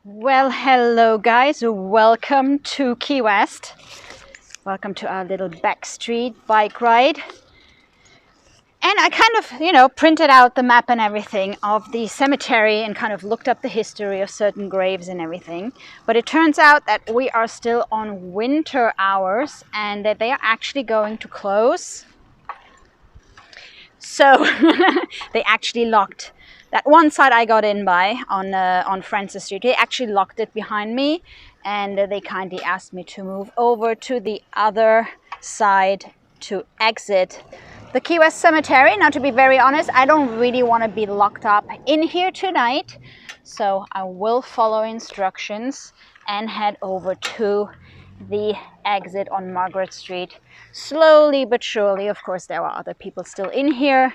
Well, hello guys, welcome to Key West. Welcome to our little Backstreet bike ride. And I kind of, printed out the map and everything of the cemetery and kind of looked up the history of certain graves and everything. But it turns out that we are still on winter hours and that they are actually going to close. So they actually locked that one side I got in by on Francis Street. They actually locked it behind me, and they kindly asked me to move over to the other side to exit the Key West Cemetery. Now, to be very honest, I don't really want to be locked up in here tonight, so I will follow instructions and head over to the exit on Margaret Street. Slowly but surely. Of course, there are other people still in here.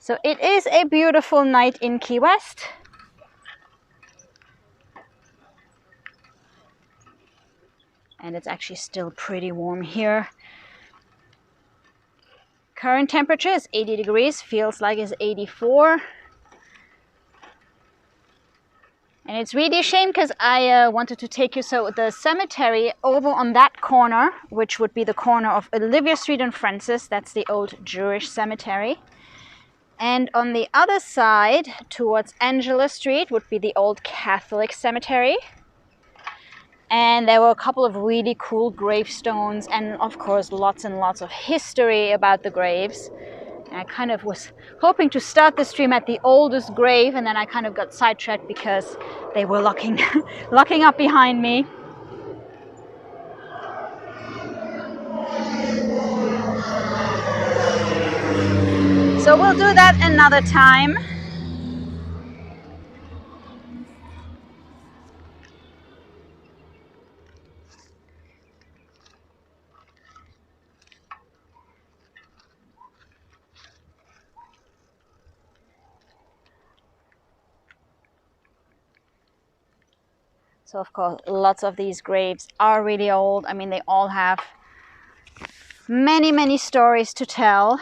So it is a beautiful night in Key West. And it's actually still pretty warm here. Current temperature is 80 degrees, feels like it's 84. And it's really a shame because I wanted to take you, so the cemetery over on that corner, which would be the corner of Olivia Street and Francis, that's the old Jewish cemetery. And on the other side, towards Angela Street, would be the old Catholic cemetery. And there were a couple of really cool gravestones and, of course, lots and lots of history about the graves. And I kind of was hoping to start the stream at the oldest grave, and then I kind of got sidetracked because they were locking up behind me. So we'll do that another time. So of course, lots of these graves are really old. I mean, they all have many, many stories to tell.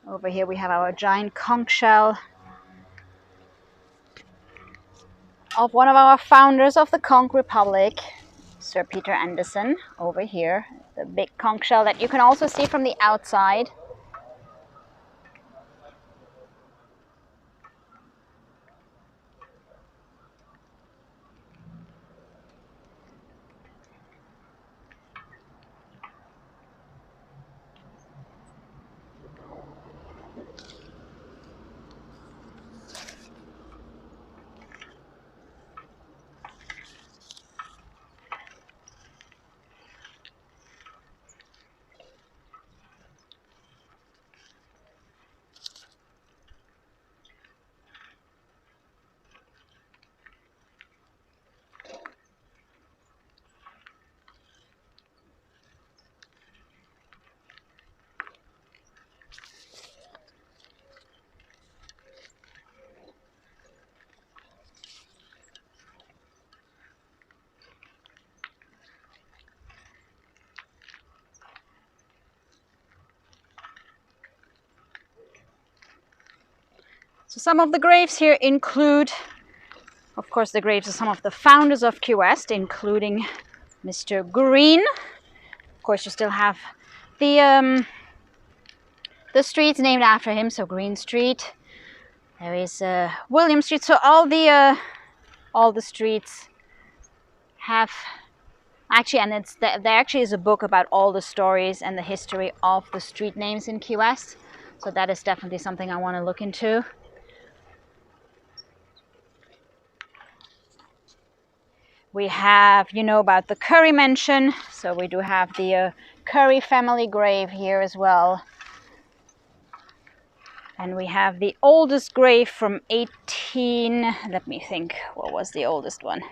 Over here we have our giant conch shell of one of our founders of the Conch Republic, Sir Peter Anderson. Over here, the big conch shell that you can also see from the outside. So some of the graves here include, of course, the graves of some of the founders of Key West, including Mr. Green. Of course, you still have the streets named after him, so Green Street. There is William Street. So all the streets have actually, and there actually is a book about all the stories and the history of the street names in Key West. So that is definitely something I want to look into. We have, you know, about the Curry mansion. So we do have the Curry family grave here as well. And we have the oldest grave from 18... Let me think, what was the oldest one?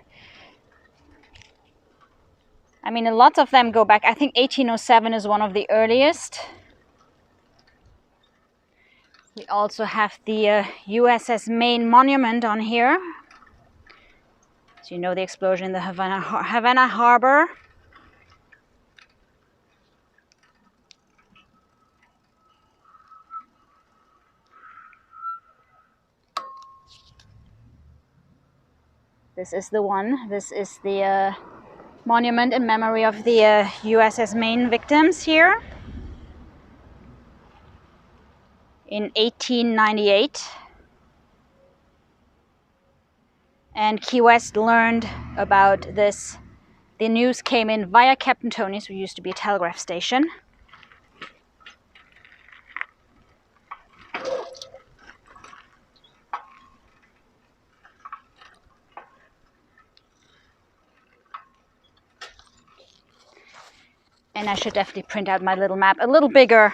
I mean, a lot of them go back. I think 1807 is one of the earliest. We also have the USS Maine monument on here. So you know the explosion in the Havana Harbor. This is the one. This is the monument in memory of the USS Maine victims here in 1898. And Key West learned about this. The news came in via Captain Tony's, who used to be a telegraph station. And I should definitely print out my little map a little bigger.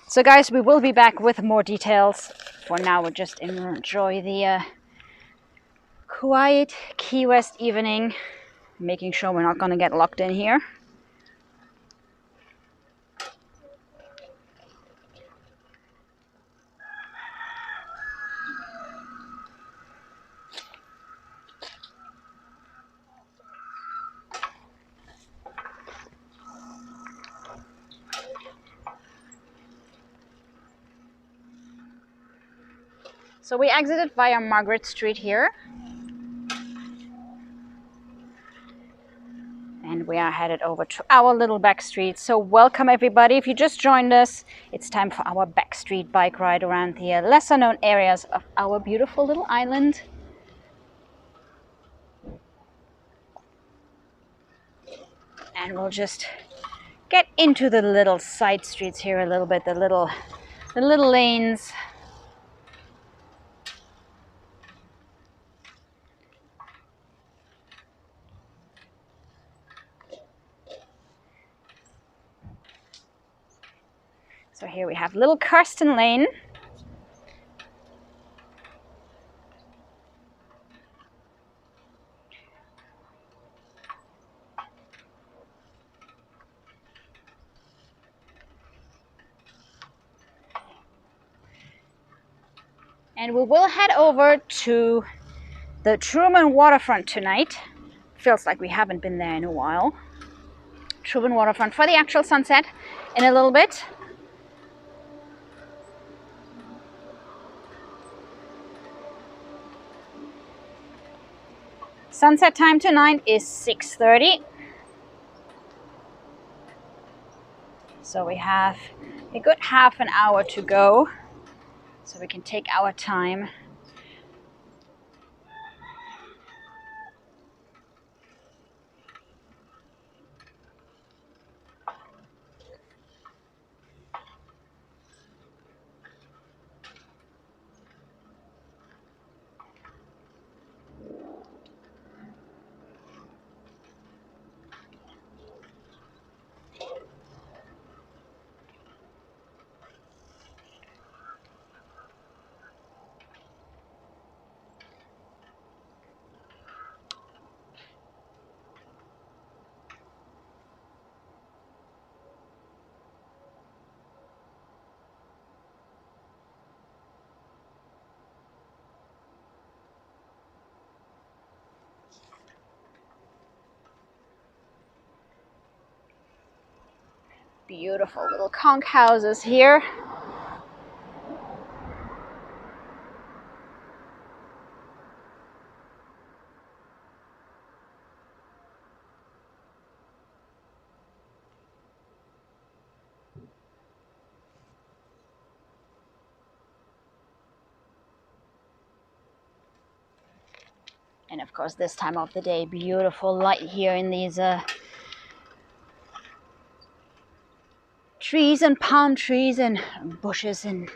So guys, we will be back with more details. For now, we'll just enjoy the quiet Key West evening, making sure we're not going to get locked in here. So we exited via Margaret Street here. And we are headed over to our little back street. So welcome everybody. If you just joined us, it's time for our Backstreet bike ride around the lesser known areas of our beautiful little island. And we'll just get into the little side streets here a little bit, the little lanes. So here we have Little Kirsten Lane. And we will head over to the Truman Waterfront tonight. Feels like we haven't been there in a while. Truman Waterfront for the actual sunset in a little bit. Sunset time tonight is 6:30. So we have a good half an hour to go. So we can take our time. Beautiful little conch houses here. And of course, this time of the day, beautiful light here in these trees and palm trees and bushes and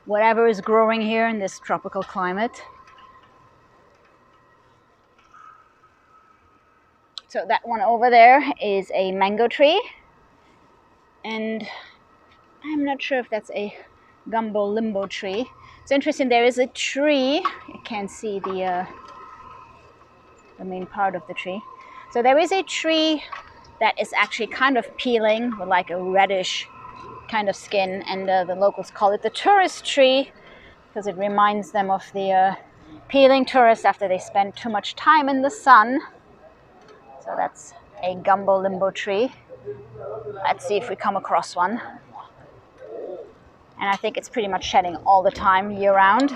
whatever is growing here in this tropical climate. So that one over there is a mango tree, and I'm not sure if that's a gumbo limbo tree. It's interesting, there is a tree, you can't see the main part of the tree. So there is a tree that is actually kind of peeling with like a reddish kind of skin, and the locals call it the tourist tree because it reminds them of the peeling tourists after they spend too much time in the sun. So that's a gumbo limbo tree. Let's see if we come across one. And I think it's pretty much shedding all the time, year round.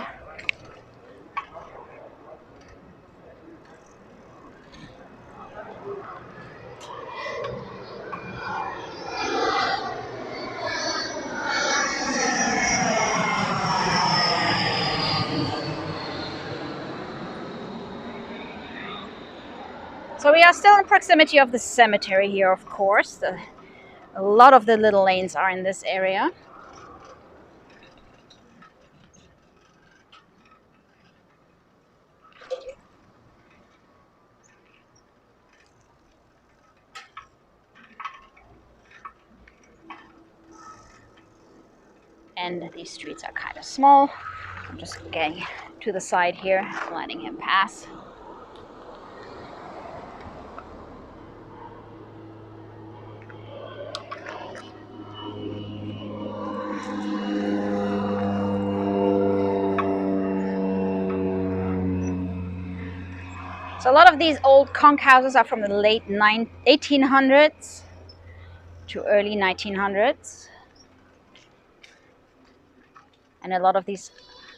So we are still in proximity of the cemetery here, of course. A lot of the little lanes are in this area. And these streets are kind of small. I'm just getting to the side here, letting him pass. So a lot of these old conch houses are from the late 1800s to early 1900s. And a lot of these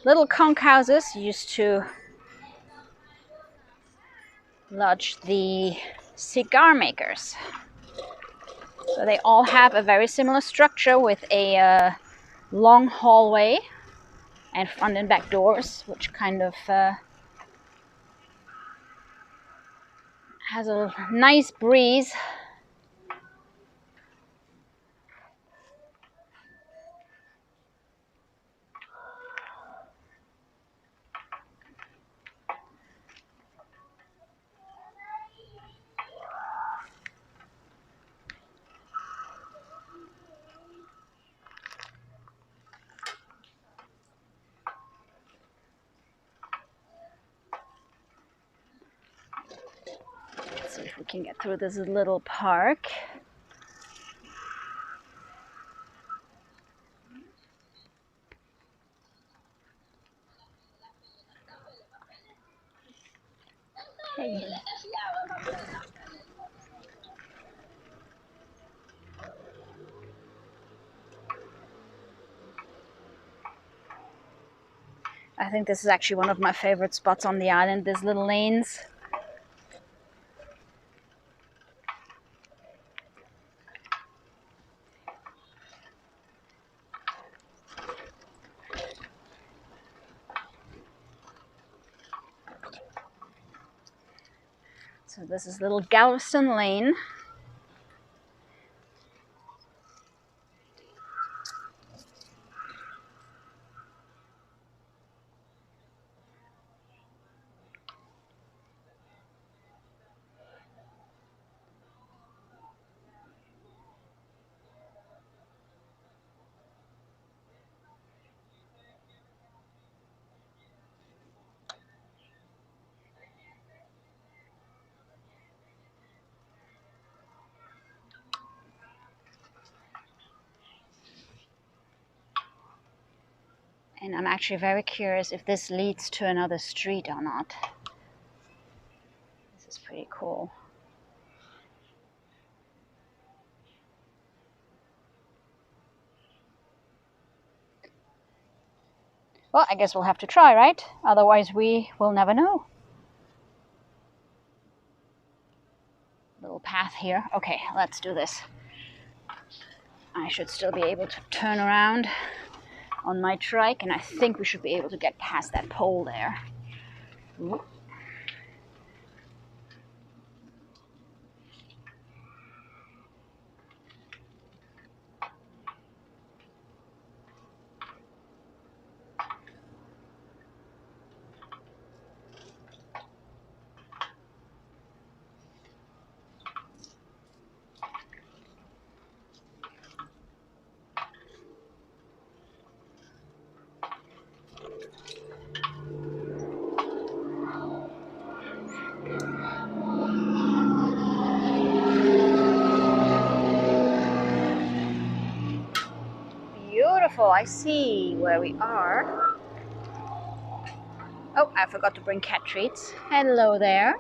little conch houses used to lodge the cigar makers. So they all have a very similar structure with a long hallway and front and back doors, which kind of has a nice breeze. Let's see if we can get through this little park. Hey. I think this is actually one of my favorite spots on the island, these little lanes. So this is little Galveston Lane. And I'm actually very curious if this leads to another street or not. This is pretty cool. Well, I guess we'll have to try, right? Otherwise we will never know. Little path here. Okay, let's do this. I should still be able to turn around on my trike, and I think we should be able to get past that pole there. Ooh. waterfall. I see where we are. Oh, I forgot to bring cat treats. Hello there.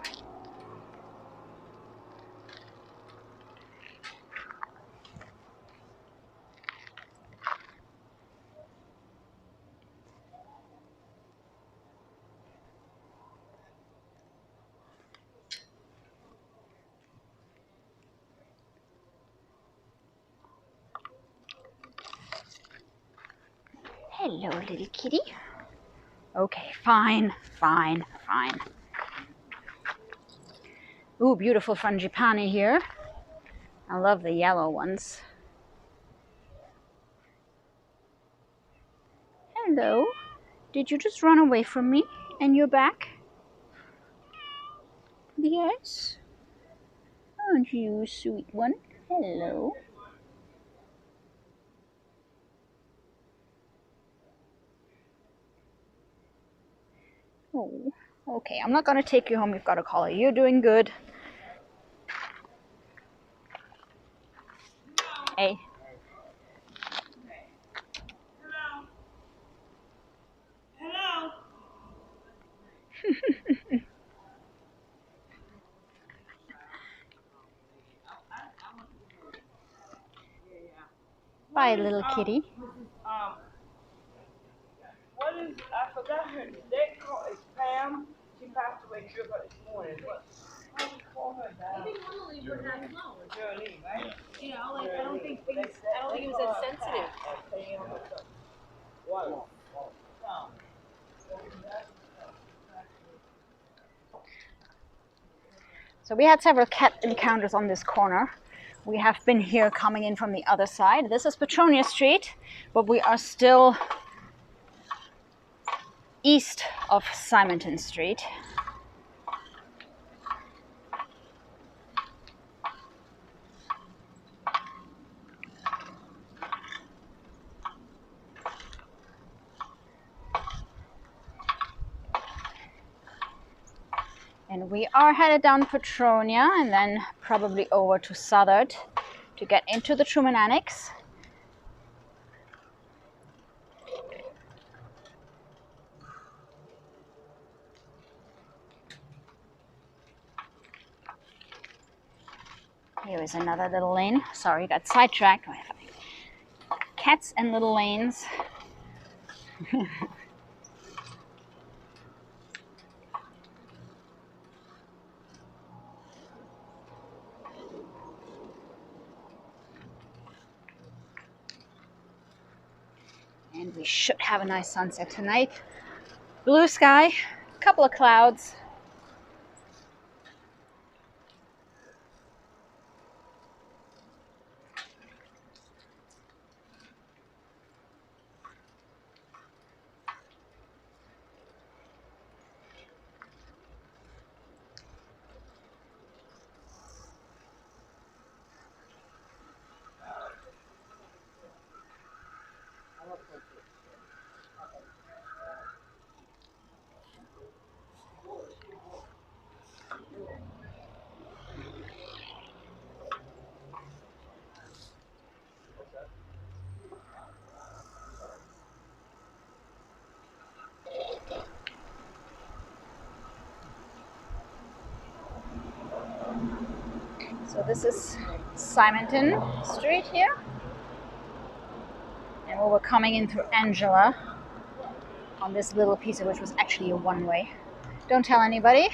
Hello, little kitty. Okay, fine. Ooh, beautiful frangipani here. I love the yellow ones. Hello. Did you just run away from me and you're back? Yes. Aren't you a sweet one? Hello. Oh, okay. I'm not gonna take you home. You've got a collar. You're doing good. Hey. Hello. Bye, little kitty. What is, I forgot her name is Pam. She passed away this morning. How do we call her now? Maybe normally would have flowers. Geraldine, right? You know, like, I don't think he was as sensitive. What? So we had several cat encounters on this corner. We have been here coming in from the other side. This is Petronia Street, but we are still east of Simonton Street. And we are headed down Petronia and then probably over to Southard to get into the Truman Annex. Here is another little lane. Sorry, got sidetracked. Cats and little lanes. And we should have a nice sunset tonight. Blue sky, a couple of clouds. So this is Simonton Street here. And we were coming in through Angela on this little piece of which was actually a one-way. Don't tell anybody.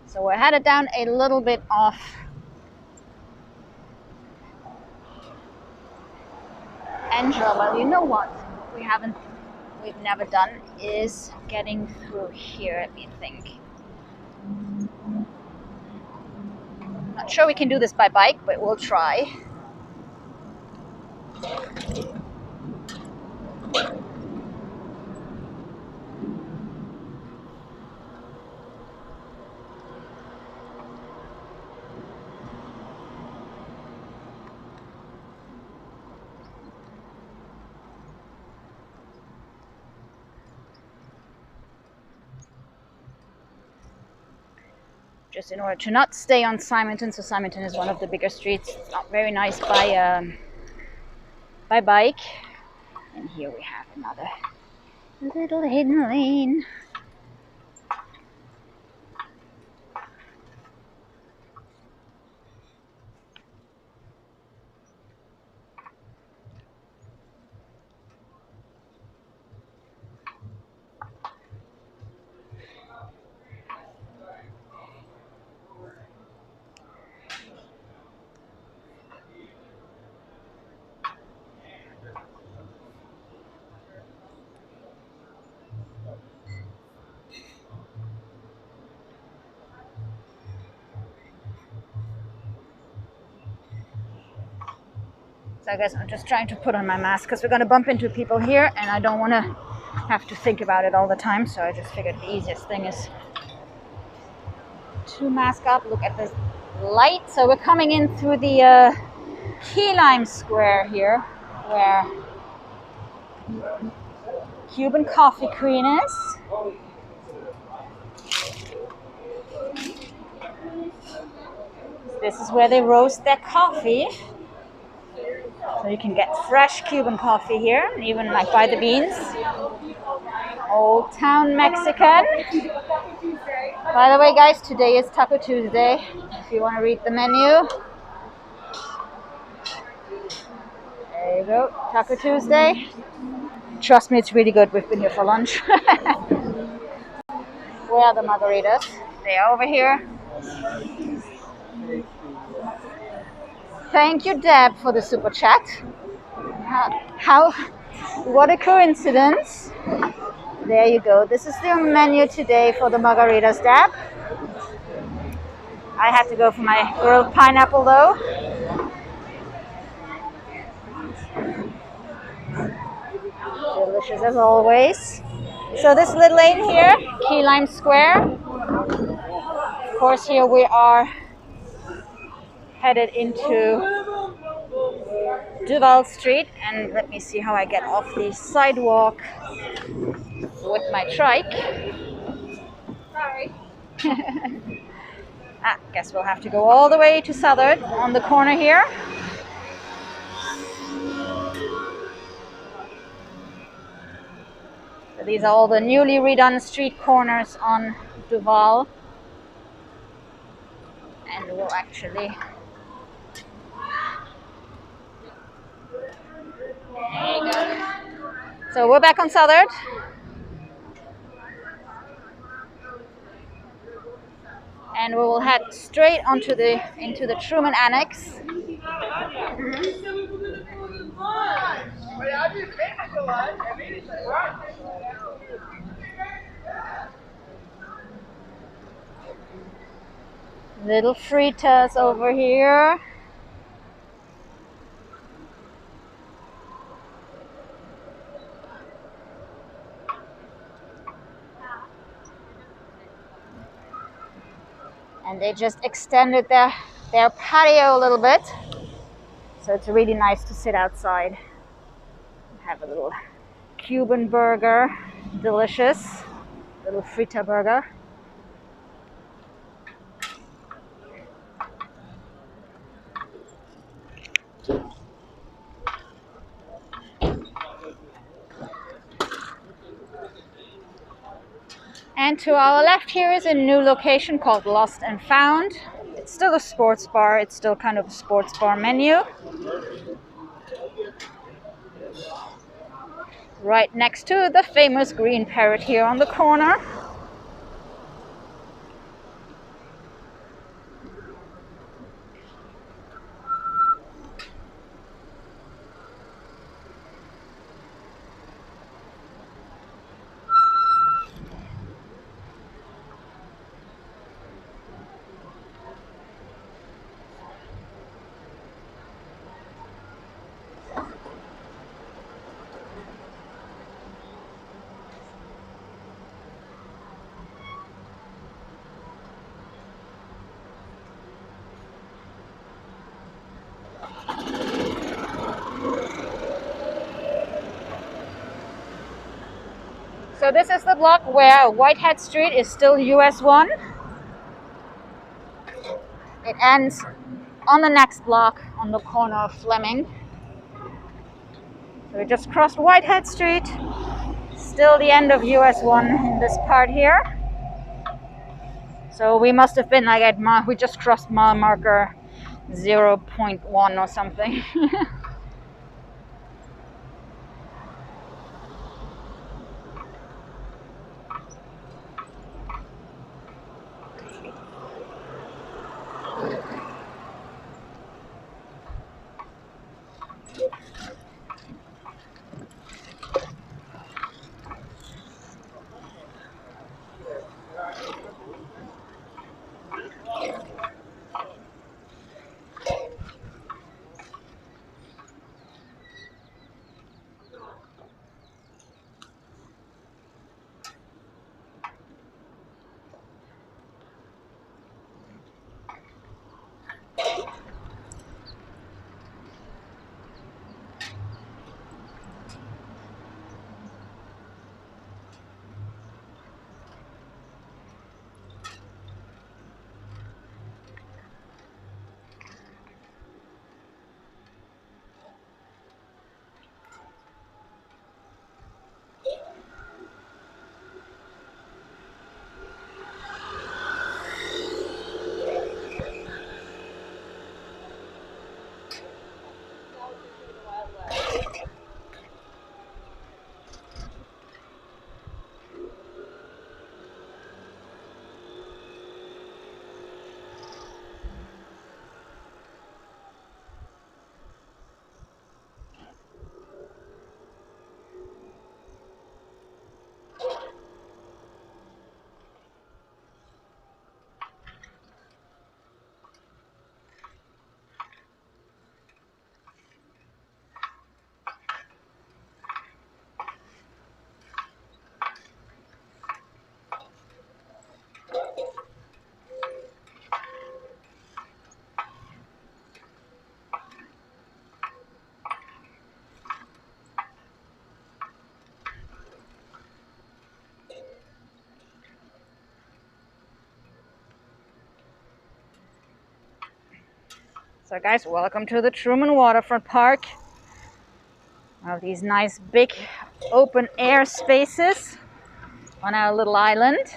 So we're headed down a little bit off Angela. Well, you know what we've never done is getting through here, let me think. Not sure we can do this by bike, but we'll try. just in order to not stay on Simonton. So Simonton is one of the bigger streets. It's not very nice by bike. And here we have another little hidden lane. So I guess I'm just trying to put on my mask because we're going to bump into people here and I don't want to have to think about it all the time. So I just figured the easiest thing is to mask up. Look at this light. So we're coming in through the Key Lime Square here where Cuban Coffee Queen is. This is where they roast their coffee. So you can get fresh Cuban coffee here, and even like by the beans. Old Town Mexican. By the way, guys, today is Taco Tuesday. If you want to read the menu. There you go, Taco Tuesday. Trust me, it's really good. We've been here for lunch. Where are the margaritas? They are over here. Thank you, Deb, for the super chat. What a coincidence. There you go. This is the menu today for the margaritas, Deb. I had to go for my grilled pineapple, though. Delicious as always. So this little lane here, Key Lime Square. Of course, here we are headed into Duval Street, and let me see how I get off the sidewalk with my trike. Sorry. Guess we'll have to go all the way to Southern on the corner here. So these are all the newly redone street corners on Duval. And we'll actually... There you go. So we're back on Southern. And we will head straight into the Truman Annex. Little fritas over here. And they just extended their patio a little bit. So it's really nice to sit outside. Have a little Cuban burger. Delicious. Little frita burger. And to our left here is a new location called Lost and Found. It's still a sports bar. It's still kind of a sports bar menu. Right next to the famous green parrot here on the corner. So this is the block where Whitehead Street is still US 1. It ends on the next block on the corner of Fleming. So we just crossed Whitehead Street. Still the end of US 1 in this part here. So we must have been like at we just crossed mile marker 0.1 or something. So guys, welcome to the Truman Waterfront Park. One of these nice big open air spaces on our little island.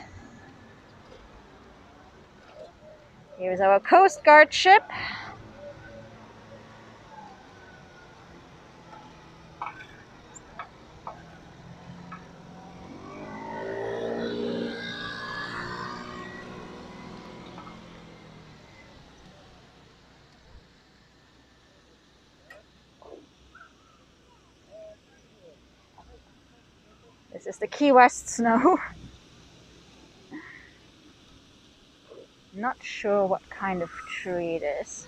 Here's our Coast Guard ship. This is the Key West snow. Not sure what kind of tree it is.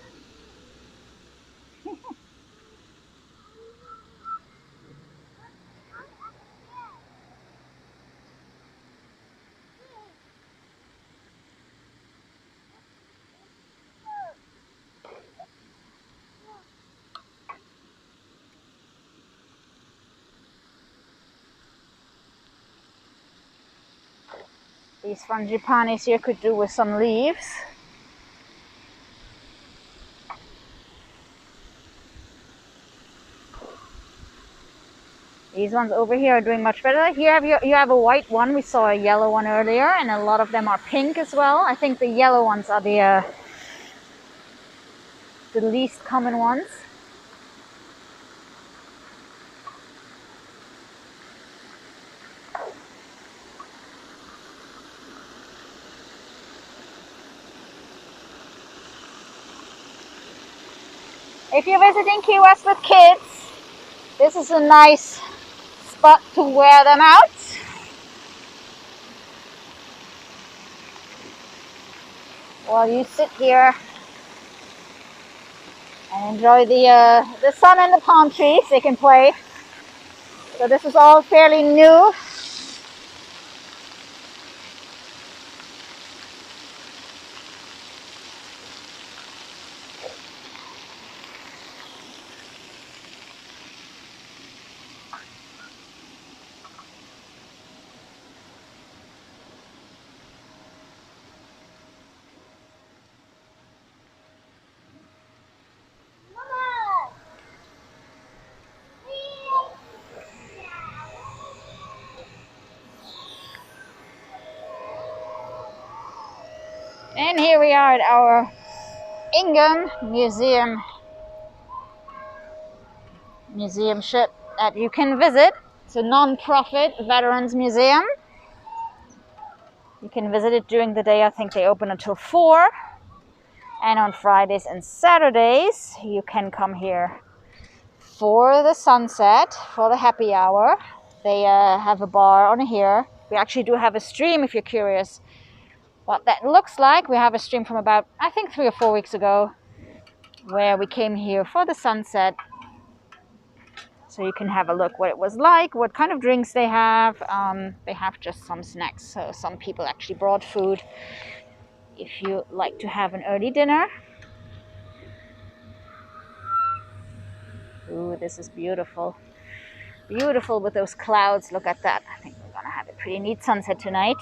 These frangipanis here could do with some leaves. These ones over here are doing much better. Here you have a white one. We saw a yellow one earlier, and a lot of them are pink as well. I think the yellow ones are the least common ones. If you're visiting Key West with kids, this is a nice spot to wear them out. While you sit here and enjoy the sun and the palm trees, they can play. So this is all fairly new. And here we are at our Ingham museum ship that you can visit. It's a non-profit veterans museum. You can visit it during the day. I think they open until 4. And on Fridays and Saturdays, you can come here for the sunset, for the happy hour. They have a bar on here. We actually do have a stream if you're curious what that looks like. We have a stream from about, I think, 3 or 4 weeks ago, where we came here for the sunset. So you can have a look what it was like, what kind of drinks they have. They have just some snacks, so some people actually brought food if you like to have an early dinner. Ooh, this is beautiful. Beautiful with those clouds. Look at that. I think we're gonna have a pretty neat sunset tonight.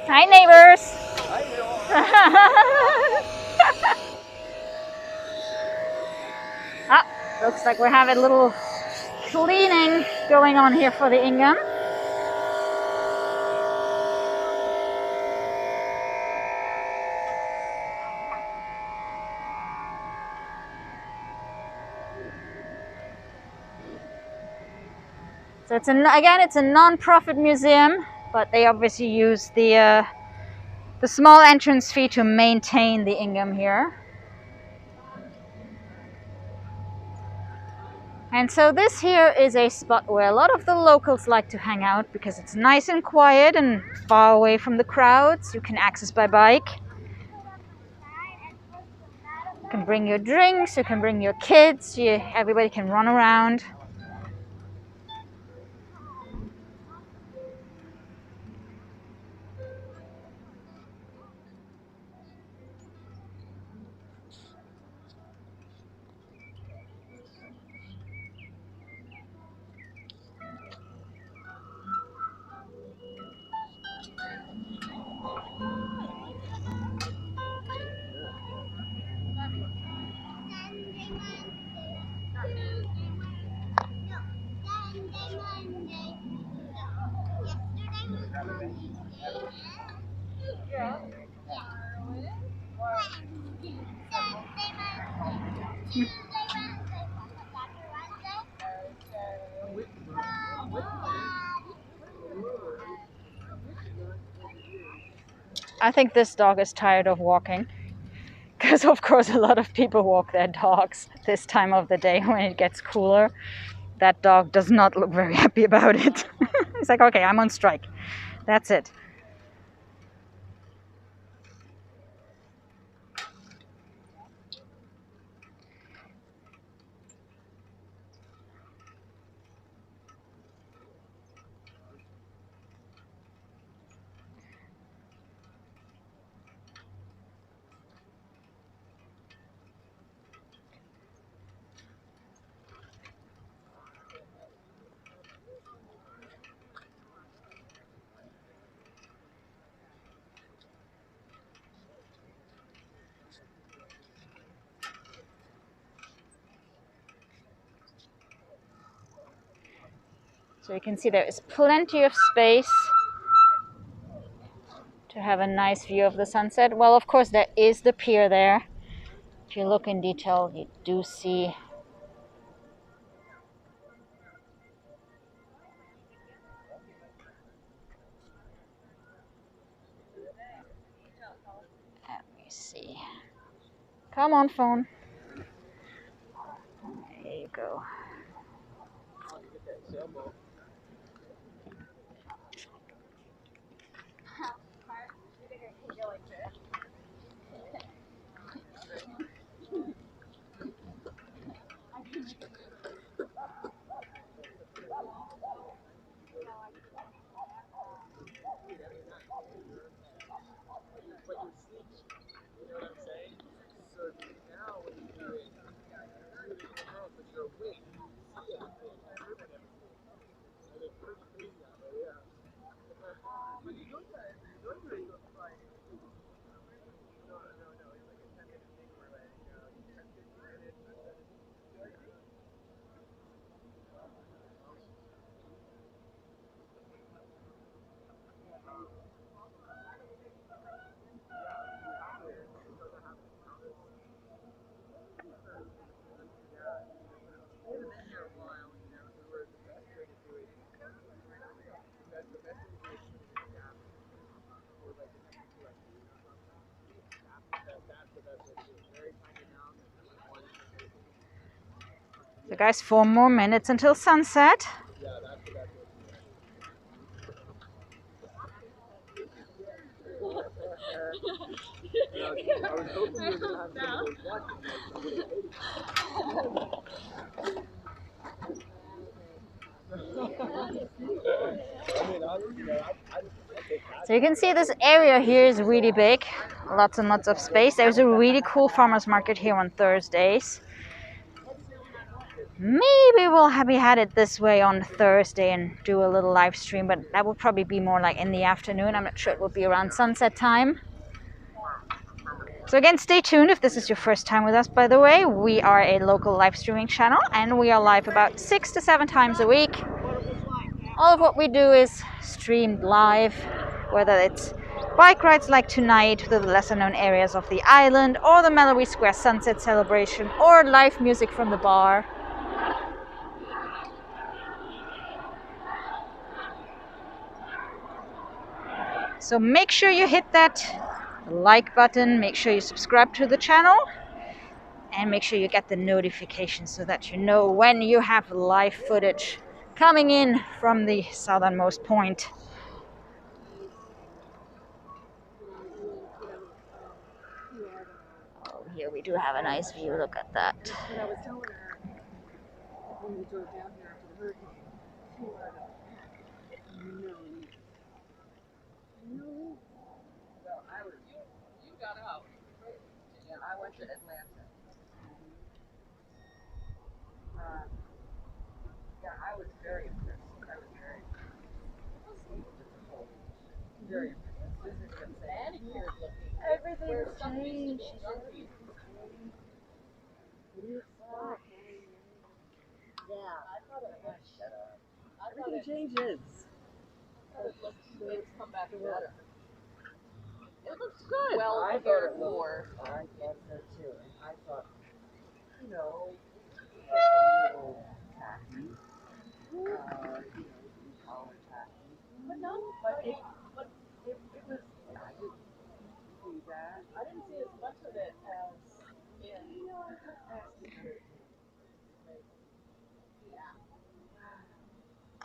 Hi, neighbors. Ah, looks like we're having a little cleaning going on here for the Ingham. So it's a non-profit museum, but they obviously use the small entrance fee to maintain the Ingham here. And so this here is a spot where a lot of the locals like to hang out because it's nice and quiet and far away from the crowds. You can access by bike. You can bring your drinks, you can bring your kids, everybody can run around. I think this dog is tired of walking because of course a lot of people walk their dogs this time of the day when it gets cooler. That dog does not look very happy about it. He's like, okay, I'm on strike. That's it. So you can see there is plenty of space to have a nice view of the sunset. Well, of course, there is the pier there. If you look in detail, you do see let me see. Come on, phone. There you go. So guys, 4 more minutes until sunset. So you can see this area here is really big. Lots and lots of space. There's a really cool farmers market here on Thursdays. Maybe we'll have had it this way on Thursday and do a little live stream, but that will probably be more like in the afternoon. I'm not sure, it will be around sunset time. So again, stay tuned if this is your first time with us, by the way. We are a local live streaming channel and we are live about 6 to 7 times a week. All of what we do is streamed live, whether it's bike rides like tonight to the lesser known areas of the island, or the Mallory Square sunset celebration, or live music from the bar. So make sure you hit that like button, make sure you subscribe to the channel, and make sure you get the notifications so that you know when you have live footage coming in from the southernmost point. Oh, here we do have a nice view, look at that. I went to Atlanta. Yeah, I was very impressed. I was very impressed. Everything's changed. Yeah. Everything changes. It's come back better. It looks good. Well, I thought it more. I thought so too. And I thought, you know, a little tacky. But no, but it was. I didn't see that. I didn't see as much of it as in.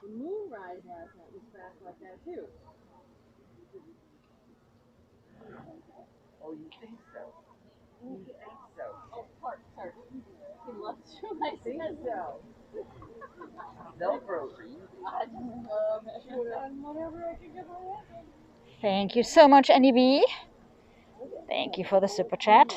The moon rise last night was fast like that too. Oh, you think so? You think so? Oh, Park. He loves you. I think so. Velcro for you. I just love whatever I can get my hands on. Thank you so much, Annie B. Thank you for the super chat.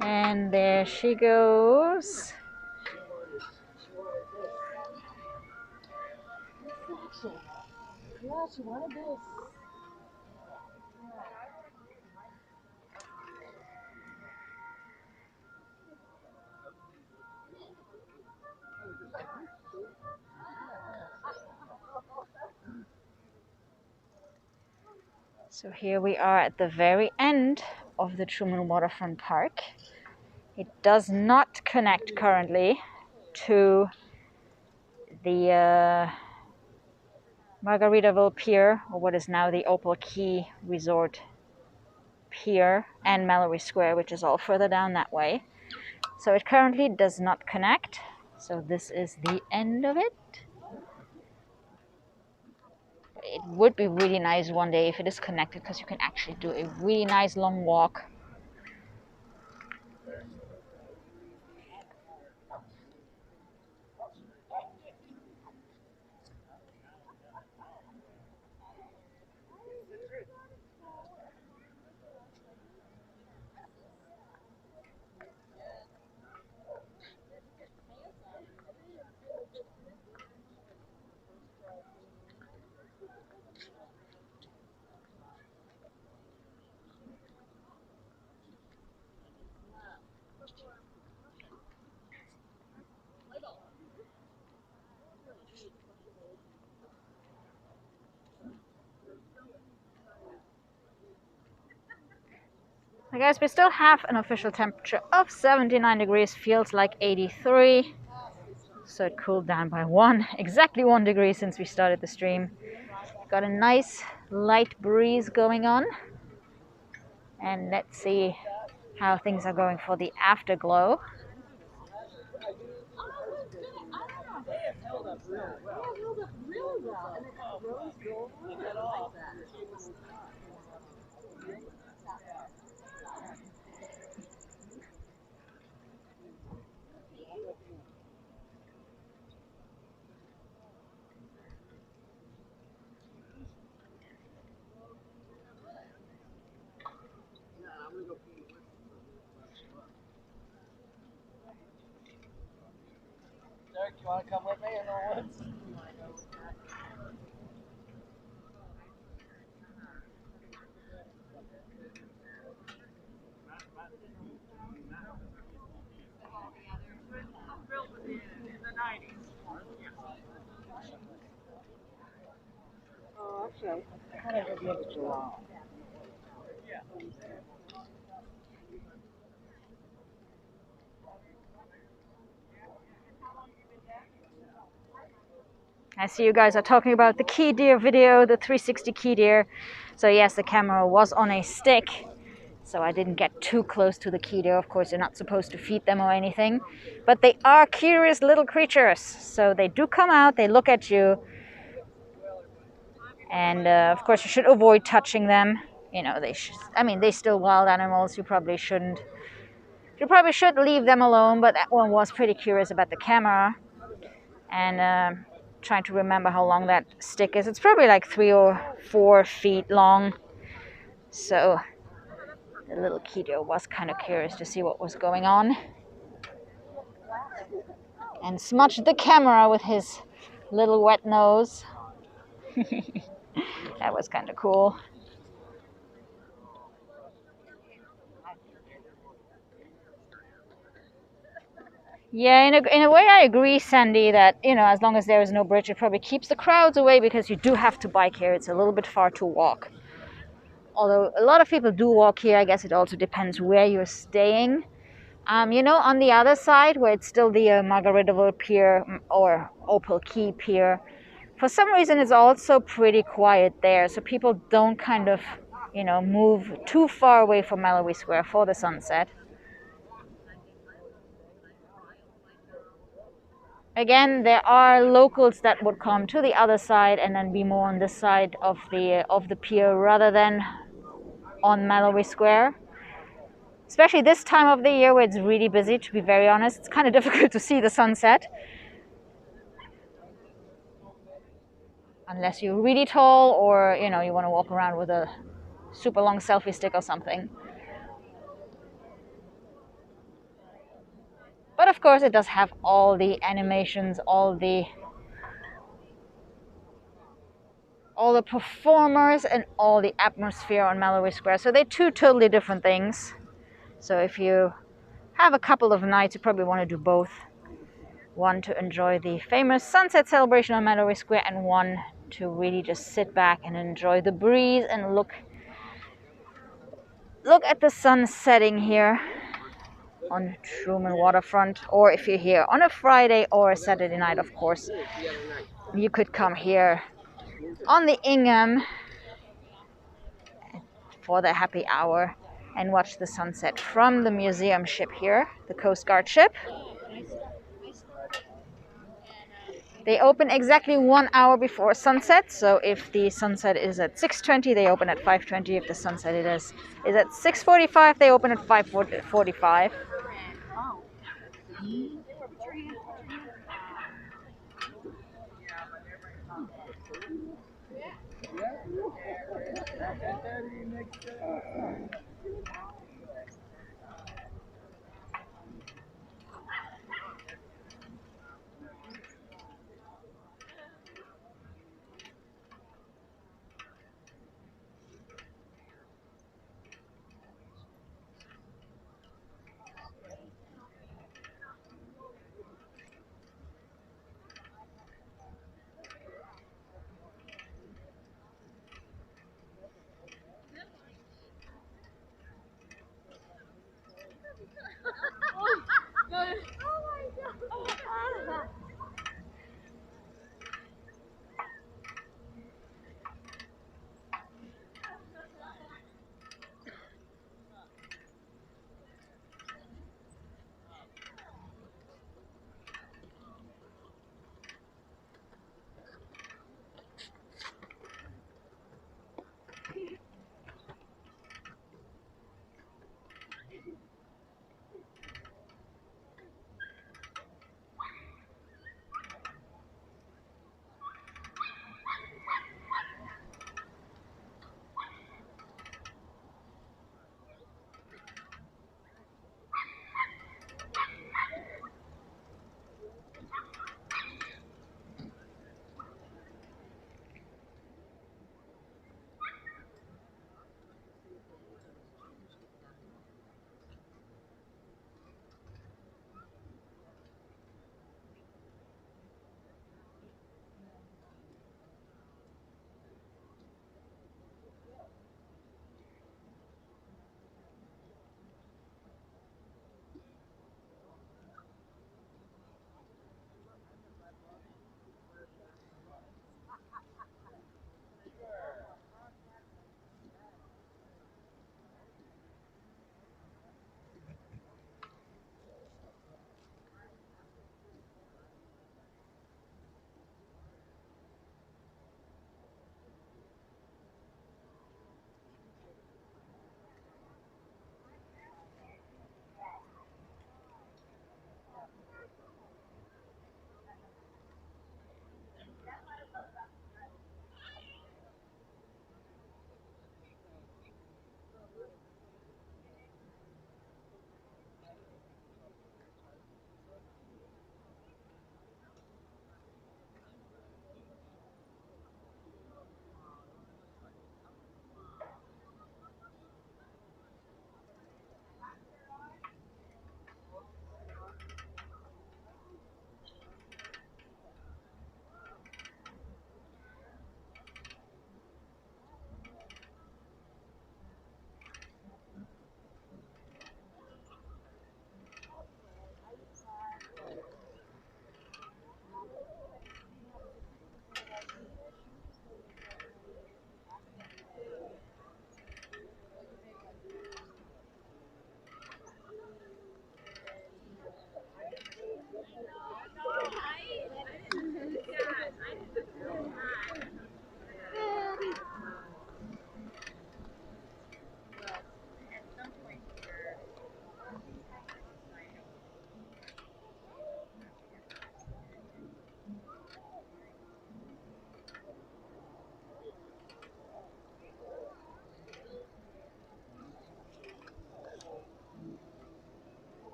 And there she goes. So here we are at the very end of the Truman Waterfront Park. It does not connect currently to the Margaritaville Pier, or what is now the Opal Key Resort Pier, and Mallory Square, which is all further down that way. So it currently does not connect. So this is the end of it. It would be really nice one day if it is connected, because you can actually do a really nice long walk. I guess we still have an official temperature of 79 degrees, feels like 83. So it cooled down by exactly 1 degree since we started the stream. Got a nice light breeze going on. And let's see how things are going for the afterglow. Derek, you want to come with me in the woods? Oh, okay. I thought it was the end of July. I see you guys are talking about the key deer video, the 360 key deer. So yes, the camera was on a stick, so I didn't get too close to the key deer. Of course, you're not supposed to feed them or anything, but they are curious little creatures. So they do come out, they look at you, and of course you should avoid touching them. You know, they're still wild animals. You probably shouldn't. You probably should leave them alone, but that one was pretty curious about the camera. And trying to remember how long that stick is. It's probably like 3 or 4 feet long. So the little kiddo was kind of curious to see what was going on. And smudged the camera with his little wet nose. That was kind of cool. Yeah, in a way I agree, Sandy, that, you know, as long as there is no bridge, it probably keeps the crowds away, because you do have to bike here. It's a little bit far to walk. Although a lot of people do walk here, I guess it also depends where you're staying. You know, on the other side, where it's still the Margaritaville Pier or Opal Key Pier, for some reason it's also pretty quiet there. So people don't kind of, you know, move too far away from Mallory Square for the sunset. Again, there are locals that would come to the other side and then be more on this side of the pier, rather than on Mallory Square. Especially this time of the year where it's really busy, to be very honest. It's kind of difficult to see the sunset. Unless you're really tall or, you know, you want to walk around with a super long selfie stick or something. But of course it does have all the animations, all the performers and all the atmosphere on Mallory Square. So they're two totally different things. So if you have a couple of nights, you probably want to do both. One to enjoy the famous sunset celebration on Mallory Square, and one to really just sit back and enjoy the breeze and look at the sun setting here on Truman Waterfront. Or if you're here on a Friday or a Saturday night, of course, you could come here on the Ingham for the happy hour and watch the sunset from the museum ship here, the Coast Guard ship. They open exactly 1 hour before sunset, so if the sunset is at 6:20, they open at 5:20. If the sunset is at 6:45, they open at 5:45.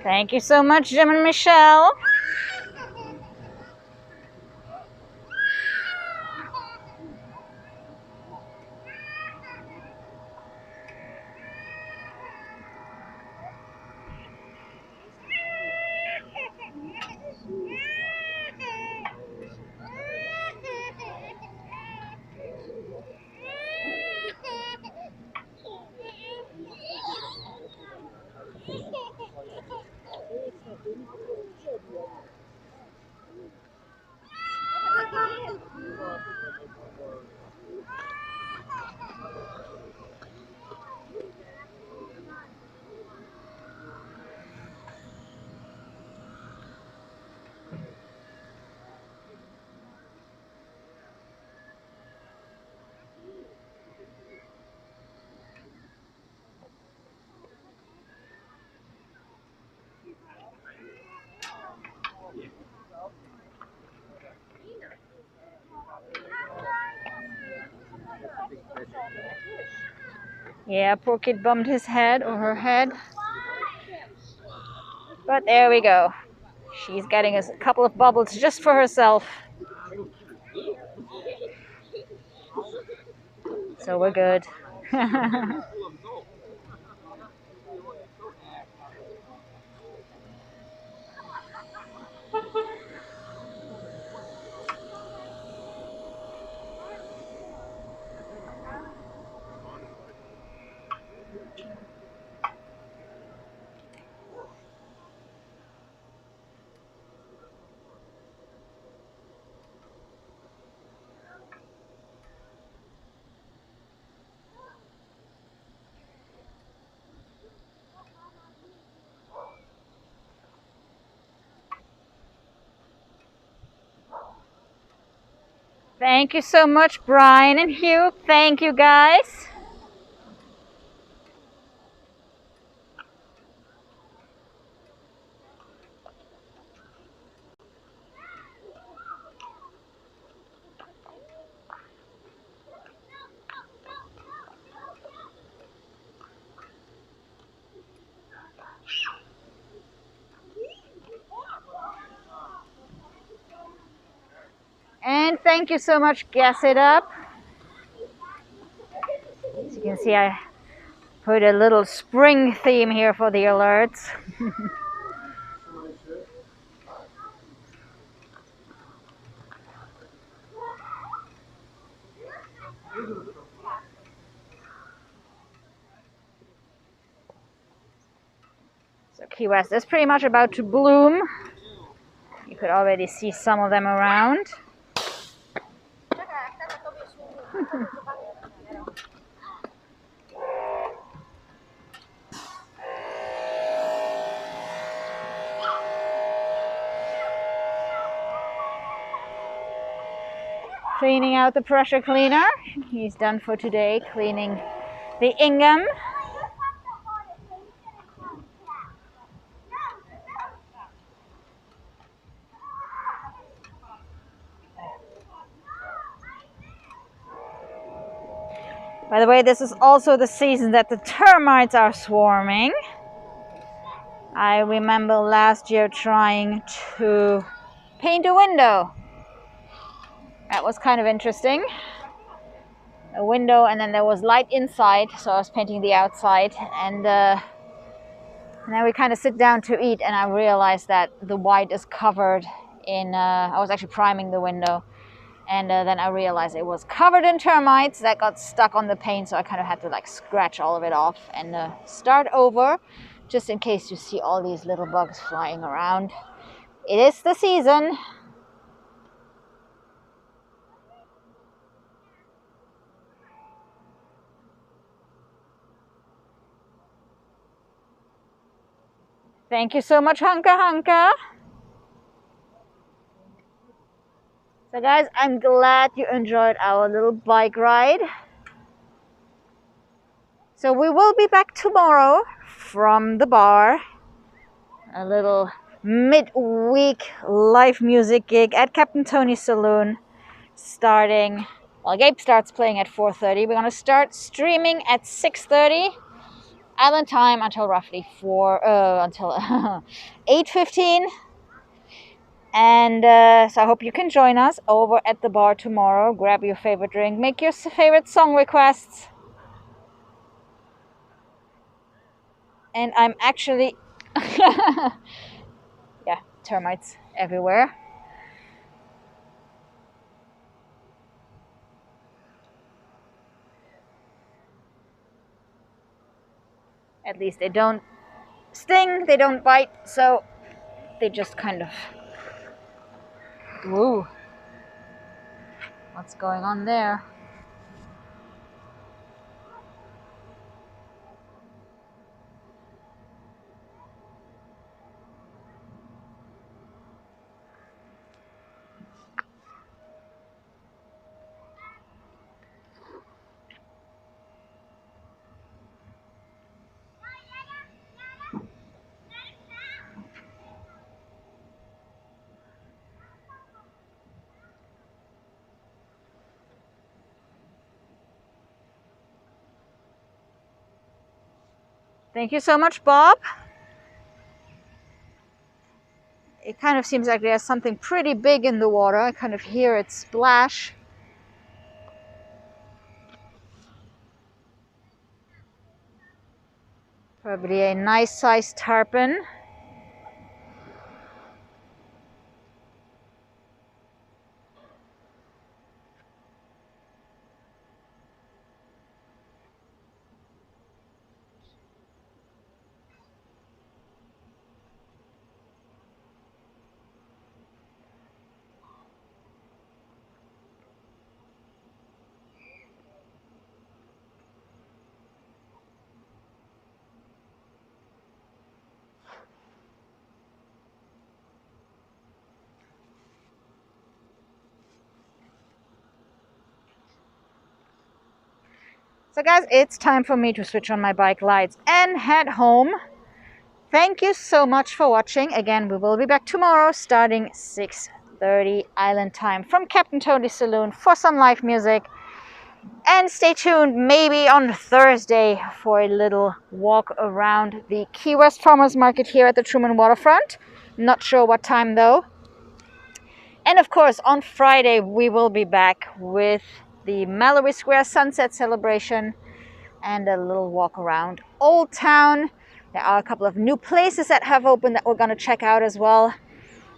Thank you so much, Jim and Michelle. Yeah, poor kid bumped his head or her head. But there we go. She's getting a couple of bubbles just for herself. So we're good. Thank you so much, Brian and Hugh. Thank you, guys. And thank you so much, Guess It Up. As you can see, I put a little spring theme here for the alerts. So Key West is pretty much about to bloom. You could already see some of them around. Cleaning out the pressure cleaner. He's done for today, cleaning the Ingham. By the way, this is also the season that the termites are swarming. I remember last year trying to paint a window. That was kind of interesting. A window, and then there was light inside, so I was painting the outside, and then we kind of sit down to eat, and I realized that the white is covered in I was actually priming the window, and then I realized it was covered in termites that got stuck on the paint, so I kind of had to like scratch all of it off and start over, just in case you see all these little bugs flying around. It is the season. Thank you so much, Hanka Hanka. So guys, I'm glad you enjoyed our little bike ride. So we will be back tomorrow from the bar. A little mid-week live music gig at Captain Tony's Saloon starting, well, Gabe starts playing at 4:30. We're going to start streaming at 6:30 island time until roughly 8:15. And so I hope you can join us over at the bar tomorrow. Grab your favorite drink, make your favorite song requests. And I'm actually, yeah, termites everywhere. At least they don't sting, they don't bite, so they just kind of, woo, what's going on there? Thank you so much, Bob. It kind of seems like there's something pretty big in the water. I kind of hear it splash. Probably a nice sized tarpon. So guys, it's time for me to switch on my bike lights and head home. Thank you so much for watching. Again, we will be back tomorrow starting 6:30 island time from Captain Tony's Saloon for some live music. And stay tuned maybe on Thursday for a little walk around the Key West Farmers Market here at the Truman Waterfront. Not sure what time though. And of course, on Friday, we will be back with the Mallory Square Sunset Celebration and a little walk around Old Town. There are a couple of new places that have opened that we're going to check out as well.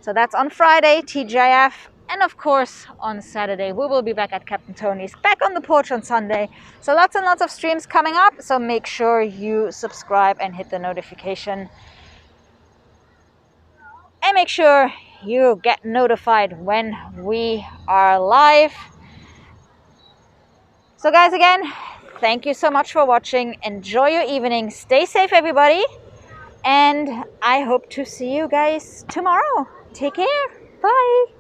So that's on Friday, TGIF. And of course, on Saturday, we will be back at Captain Tony's, back on the porch on Sunday. So lots and lots of streams coming up. So make sure you subscribe and hit the notification and make sure you get notified when we are live. So guys, again, thank you so much for watching. Enjoy your evening. Stay safe, everybody. And I hope to see you guys tomorrow. Take care. Bye.